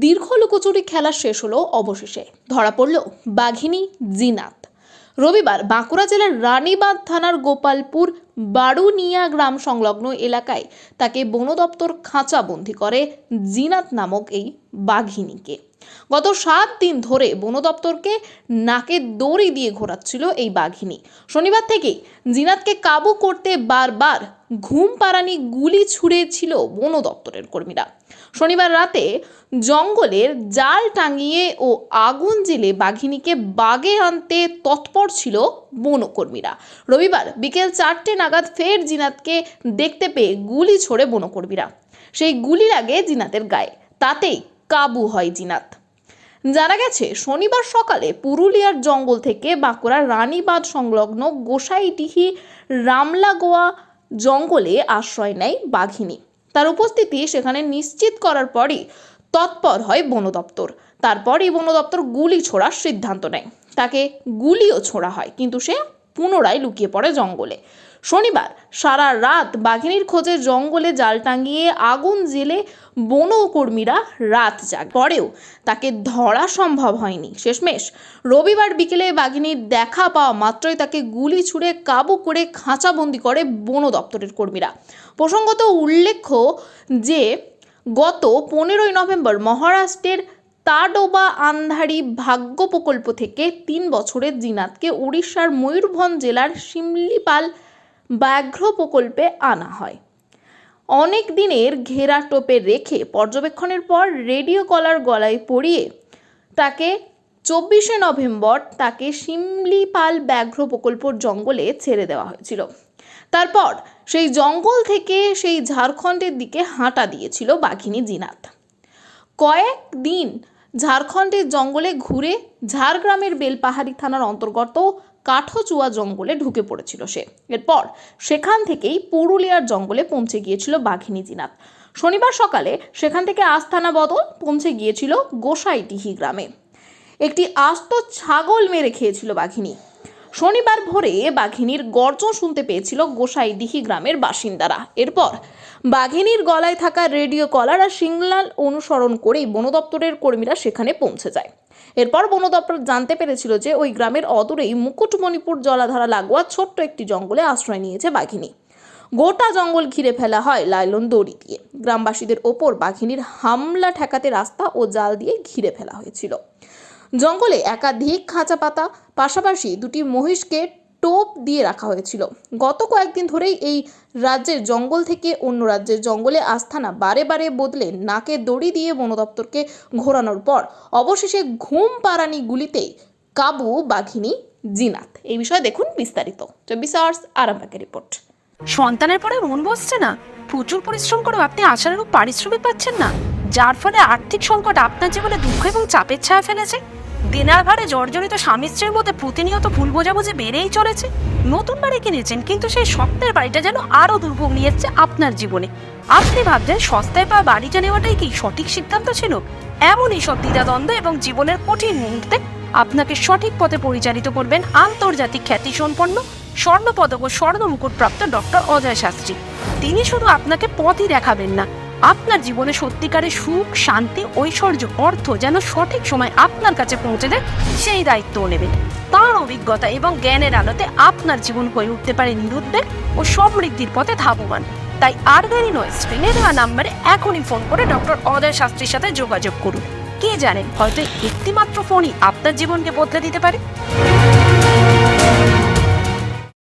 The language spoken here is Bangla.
দীর্ঘ লুকোচুরি খেলা শেষ হলো, অবশেষে ধরা পড়ল বাঘিনী জিনাত। রবিবার বাঁকুড়া জেলার রানীবাঁধ থানার গোপালপুর বারুনিয়া গ্রাম সংলগ্ন এলাকায় তাকে বন দপ্তর খাঁচাবন্দি করে জিনাত নামক এই বাঘিনীকে। গত 7 দিন ধরে বন দপ্তরকে নাকে দড়ি দিয়ে ঘোরাচ্ছিল এই বাঘিনী। শনিবার থেকেই জিনাতকে কাবু করতে বারবার ঘুম পাড়ানি গুলি ছুড়েছিল বন দপ্তরের কর্মীরা। শনিবার রাতে জঙ্গলের জাল টাঙিয়ে ও আগুন জ্বেলে বাঘিনীকে বাগে আনতে তৎপর ছিল বনকর্মীরা। রবিবার বিকেল 4টে নাগাদ ফের জিনাতকে দেখতে পেয়ে গুলি ছোড়ে বনকর্মীরা। সেই গুলি লাগে জিনাতের গায়ে, তাতেই কাবু হয় জিনাত। জানা গেছে, শনিবার সকালে পুরুলিয়ার জঙ্গল থেকে বাঁকুড়ার রানীবাঁধ সংলগ্ন গোসাইডিহি রামলাগোয়া জঙ্গলে আশ্রয় নেয় বাঘিনী। তার উপস্থিতি সেখানে নিশ্চিত করার পরই তৎপর হয় বন দপ্তর। তারপরই বন দপ্তর গুলি ছোড়ার সিদ্ধান্ত নেয়। তাকে গুলিও ছোড়া হয়, কিন্তু সে পুনরায় লুকিয়ে পড়ে জঙ্গলে। শনিবার সারা রাত বাঘিনীর খোঁজে জঙ্গলে জাল টাঙিয়ে আগুন জেলে বনকর্মীরা রাত জাগে, পরেও তাকে ধরা সম্ভব হয়নি। শেষমেশ রবিবার বিকেলে বাঘিনীর দেখা পাওয়া মাত্রই তাকে গুলি ছুড়ে কাবু করে খাঁচাবন্দি করে বন দপ্তরের কর্মীরা। প্রসঙ্গত উল্লেখ্য যে গত 15ই নভেম্বর মহারাষ্ট্রের তাডোবা আন্ধারি ভাগ্য প্রকল্প থেকে 3 বছরের জিনাতকে উড়িষ্যার ময়ূরভঞ্জ জেলার শিমলিপাল ব্যাঘ্র প্রকল্পে আনা হয়। অনেক দিনের ঘেরা টোপে রেখে পর্যবেক্ষণের পর রেডিও কলার গলায় পরিয়ে তাকে 24শে নভেম্বর তাকে শিমলিপাল ব্যাঘ্র প্রকল্পর জঙ্গলে ছেড়ে দেওয়া হয়েছিল। তারপর সেই জঙ্গল থেকে সেই ঝাড়খণ্ডের দিকে হাঁটা দিয়েছিল বাঘিনী জিনাত। কয়েকদিন ঝাড়খণ্ডের জঙ্গলে ঘুরে ঝাড়গ্রামের বেলপাহাড়ি থানার অন্তর্গত কাঠচুয়া জঙ্গলে ঢুকে পড়েছিল সে। এরপর সেখান থেকেই পুরুলিয়ার জঙ্গলে পৌঁছে গিয়েছিল বাঘিনী জিনাত। শনিবার সকালে সেখান থেকে আস্তানা বদল পৌঁছে গিয়েছিল গোসাইডিহি গ্রামে। একটি আস্ত ছাগল মেরে খেয়েছিল বাঘিনী। শনিবার ভোরে বাঘিনীর গর্জন শুনতে পেয়েছিল গোসাইডিহি গ্রামের বাসিন্দারা। এরপর বাঘিনীর গলায় থাকা রেডিও কলার আর সিগন্যাল অনুসরণ করেই বন দপ্তরের কর্মীরা সেখানে পৌঁছে যায়। এরপর বন দপ্তর জানতে পেরেছিল যে ওই গ্রামের অদূরেই মুকুটমণিপুর জলাধারা লাগোয়া ছোট্ট একটি জঙ্গলে আশ্রয় নিয়েছে বাঘিনী। গোটা জঙ্গল ঘিরে ফেলা হয় লাইলন দড়ি দিয়ে। গ্রামবাসীদের ওপর বাঘিনীর হামলা ঠেকাতে রাস্তা ও জাল দিয়ে ঘিরে ফেলা হয়েছিল। জঙ্গলে একাধিক খাঁচা পাতা, পাশাপাশি 2টি মহিষকে টোপ দিয়ে রাখা হয়েছিল। গত কয়েকদিন ধরেই এই রাজ্যের জঙ্গল থেকে অন্য রাজ্যের জঙ্গলে আস্তানা বারে বারে বদলে নাকে দড়ি দিয়ে বন দপ্তরকে ঘোরানোর পর অবশেষে ঘুম পাড়ানি গুলিতেই কাবু বাঘিনী জিনাত। এই বিষয়ে দেখুন বিস্তারিত 24 আওয়ার্স আরামবাগের রিপোর্ট। সন্তানের পরে মন বসছে না, প্রচুর পরিশ্রম করেও আপনি আশানুরূপ পারিশ্রমিক পাচ্ছেন না, যার ফলে আর্থিক সংকট আপনার জীবনে দুঃখ এবং চাপের ছায়া ফেলেছে। দিনার ভারে জর্জরিত স্বামী স্ত্রীর মধ্যে প্রতিনিয়ত ভুল বোঝাবুঝি বেড়েই চলেছে। নতুন বাড়ি কিনেছেন, কিন্তু সেই স্বপ্নের বাড়িটা যেন আরো দুর্ভোগ নিয়ে এসছে আপনার জীবনে। আপনি ভাবছেন সস্তায় পাওয়া বাড়িটা নেওয়াটাই কি সঠিক সিদ্ধান্ত ছিল? এমনই সব দ্বিধাদ্বন্দ্ব এবং জীবনের কঠিন মুহূর্তে আপনাকে সঠিক পথে পরিচালিত করবেন আন্তর্জাতিক খ্যাতিসম্পন্ন স্বর্ণপদক ও স্বর্ণ মুকুটপ্রাপ্ত ডক্টর অজয় শাস্ত্রী। তিনি শুধু আপনাকে পথই দেখাবেন না, আপনার জীবনে সত্যিকারের সুখ, শান্তি, ঐশ্বর্য, অর্থ যেন সঠিক সময় আপনার কাছে পৌঁছে দেয় সেই দায়িত্বও নেবেন। তার অভিজ্ঞতা এবং জ্ঞানের আলোতে আপনার জীবন হয়ে উঠতে পারে নিরুদ্বেগ ও সমৃদ্ধির পথে ধাবমান। তাই আর দেরি নয়, স্ক্রিনে দেওয়া নাম্বারে এখনই ফোন করে ডক্টর অজয় শাস্ত্রীর সাথে যোগাযোগ করুন। কে জানেন, হয়তো একটি মাত্র ফোনই আপনার জীবনকে বদলে দিতে পারে।